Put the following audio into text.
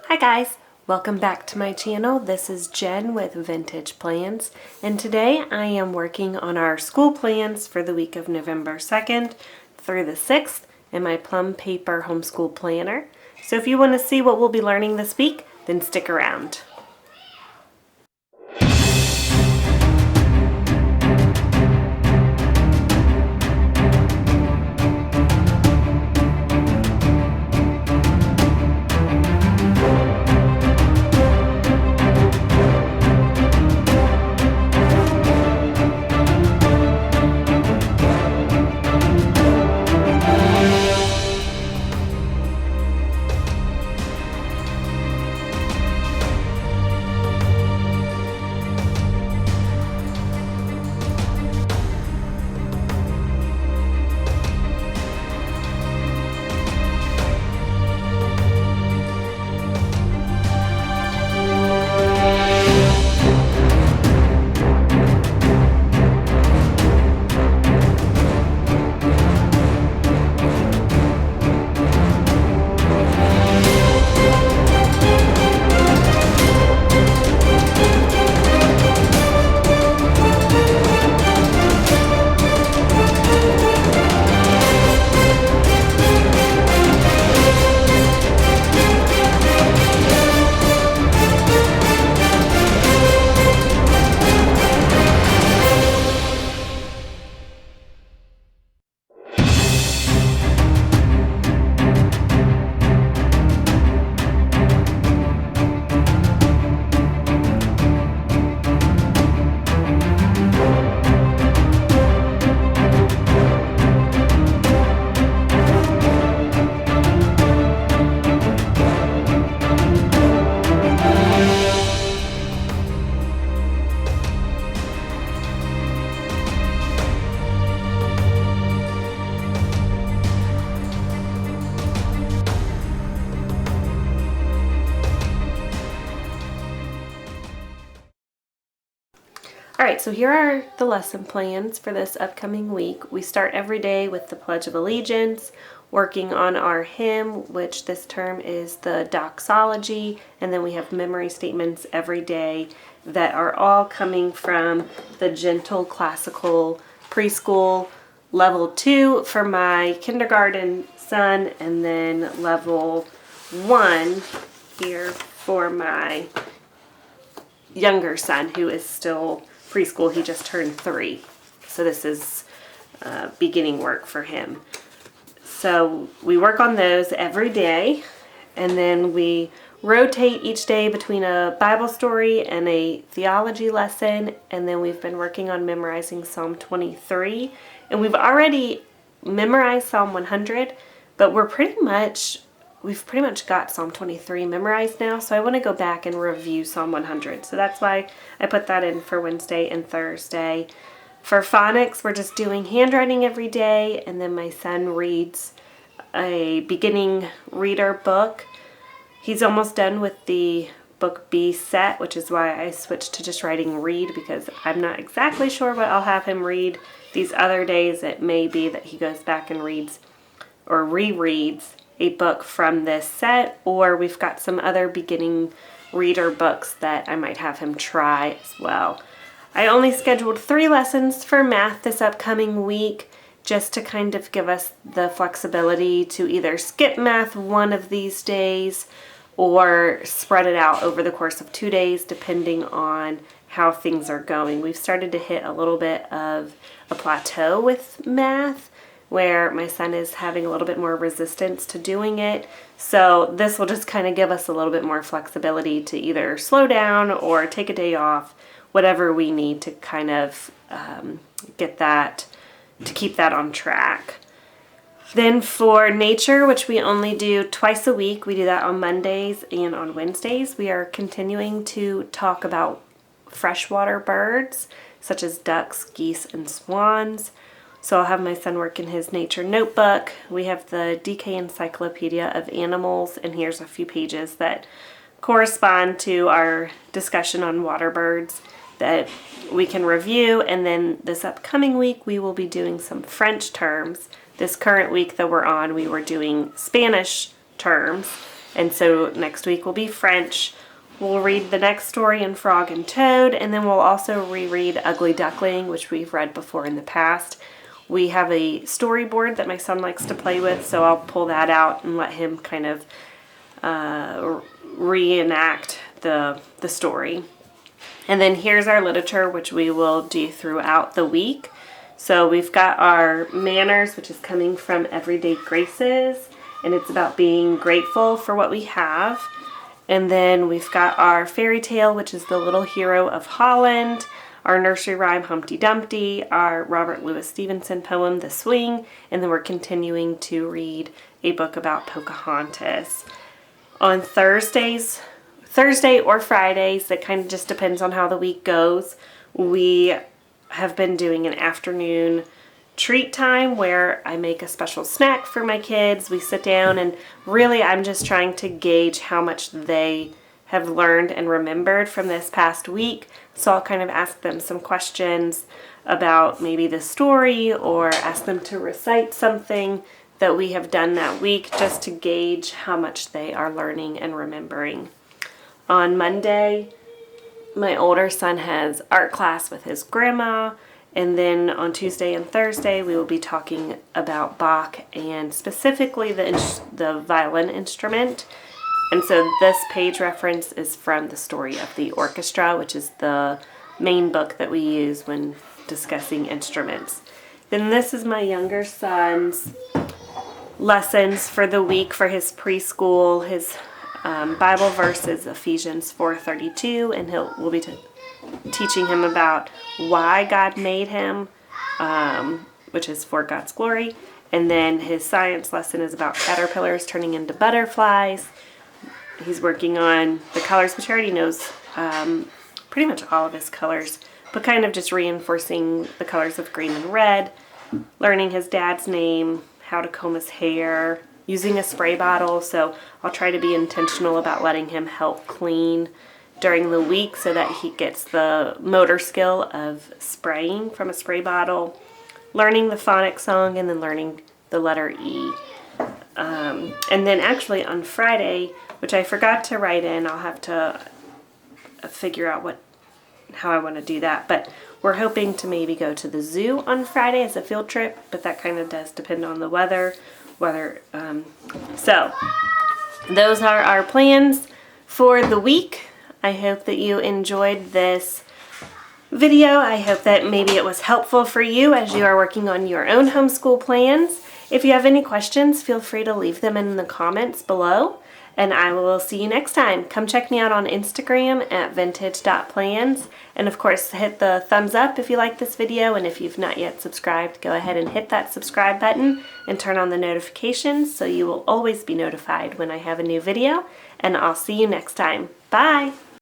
Hi guys, welcome back to my channel. This is Jen with Vintage Plans, and today I am working on our school plans for the week of November 2nd through the 6th in my Plum paper homeschool planner. So if you want to see what we'll be learning this week, then stick around. Alright, so here are the lesson plans for this upcoming week. We start every day with the Pledge of Allegiance, working on our hymn, which this term is the doxology, and then we have memory statements every day that are all coming from the Gentle Classical Preschool Level 2 for my kindergarten son, and then Level 1 here for my younger son who is still preschool. He just turned 3, so this is beginning work for him. So we work on those every day, and then we rotate each day between a Bible story and a theology lesson, and then we've been working on memorizing Psalm 23, and we've already memorized Psalm 100, but we've pretty much got Psalm 23 memorized now, so I want to go back and review Psalm 100. So that's why I put that in for Wednesday and Thursday. For phonics, we're just doing handwriting every day, and then my son reads a beginning reader book. He's almost done with the book B set, which is why I switched to just writing read, because I'm not exactly sure what I'll have him read. These other days it may be that he goes back and reads or rereads a book from this set, or we've got some other beginning reader books that I might have him try as well. I only scheduled 3 lessons for math this upcoming week, just to kind of give us the flexibility to either skip math one of these days or spread it out over the course of 2 days depending on how things are going. We've started to hit a little bit of a plateau with math, where my son is having a little bit more resistance to doing it. So this will just kind of give us a little bit more flexibility to either slow down or take a day off, whatever we need to kind of keep that on track. Then for nature, which we only do twice a week, we do that on Mondays and on Wednesdays, we are continuing to talk about freshwater birds, such as ducks, geese, and swans. So I'll have my son work in his nature notebook. We have the DK Encyclopedia of Animals, and here's a few pages that correspond to our discussion on water birds that we can review. And then this upcoming week, we will be doing some French terms. This current week that we're on, we were doing Spanish terms. And so next week will be French. We'll read the next story in Frog and Toad, and then we'll also reread Ugly Duckling, which we've read before in the past. We have a storyboard that my son likes to play with, so I'll pull that out and let him kind of reenact the story. And then here's our literature, which we will do throughout the week. So we've got our manners, which is coming from Everyday Graces, and it's about being grateful for what we have. And then we've got our fairy tale, which is The Little Hero of Holland, our nursery rhyme, Humpty Dumpty, our Robert Louis Stevenson poem, The Swing, and then we're continuing to read a book about Pocahontas. On Thursday or Fridays, that kind of just depends on how the week goes, we have been doing an afternoon treat time where I make a special snack for my kids. We sit down and really I'm just trying to gauge how much they have learned and remembered from this past week. So I'll kind of ask them some questions about maybe the story or ask them to recite something that we have done that week just to gauge how much they are learning and remembering. On Monday, my older son has art class with his grandma. And then on Tuesday and Thursday, we will be talking about Bach and specifically the violin instrument. And so this page reference is from The Story of the Orchestra, which is the main book that we use when discussing instruments. Then this is my younger son's lessons for the week for his preschool. His Bible verse is Ephesians 4:32, and we'll be teaching him about why God made him, which is for God's glory. And then his science lesson is about caterpillars turning into butterflies. He's working on the colors, which he already knows pretty much all of his colors, but kind of just reinforcing the colors of green and red, learning his dad's name, how to comb his hair, using a spray bottle. So I'll try to be intentional about letting him help clean during the week so that he gets the motor skill of spraying from a spray bottle, learning the Phonics song, and then learning the letter E. And then actually on Friday, which I forgot to write in, I'll have to figure out how I want to do that, but we're hoping to maybe go to the zoo on Friday as a field trip, but that kind of does depend on the weather. So those are our plans for the week. I hope that you enjoyed this video. I hope that maybe it was helpful for you as you are working on your own homeschool plans. If you have any questions, feel free to leave them in the comments below, and I will see you next time. Come check me out on Instagram at vintage.plans, and of course hit the thumbs up if you like this video, and if you've not yet subscribed, go ahead and hit that subscribe button and turn on the notifications so you will always be notified when I have a new video, and I'll see you next time. Bye!